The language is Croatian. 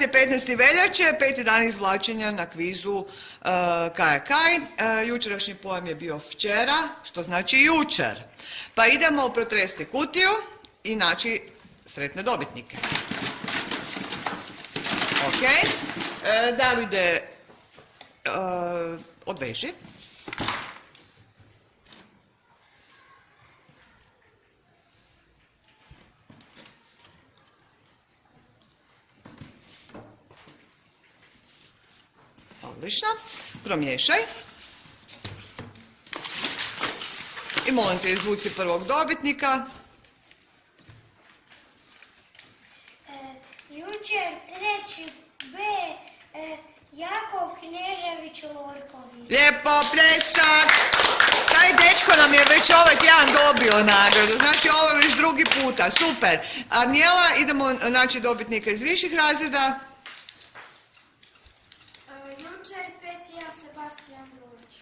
je 15. veljače, 5. dan izvlačenja na kvizu Kaj. Jučerašnji pojam je bio včera, što znači jučer. Pa idemo protresti kutiju i naći sretne dobitnike. Ok, Davide, odveži. Odlično, promiješaj. I molim te izvuci prvog dobitnika. Jučer 3. B. Jakov Knežević Lorković. Lijepo, pljesak! Taj dečko nam je već ovaj tjedan dobio nagradu, znači ovo je već drugi puta, super. Arnijela, idemo naći dobitnika iz viših razreda. Jučer 5. Sebastijan Durić.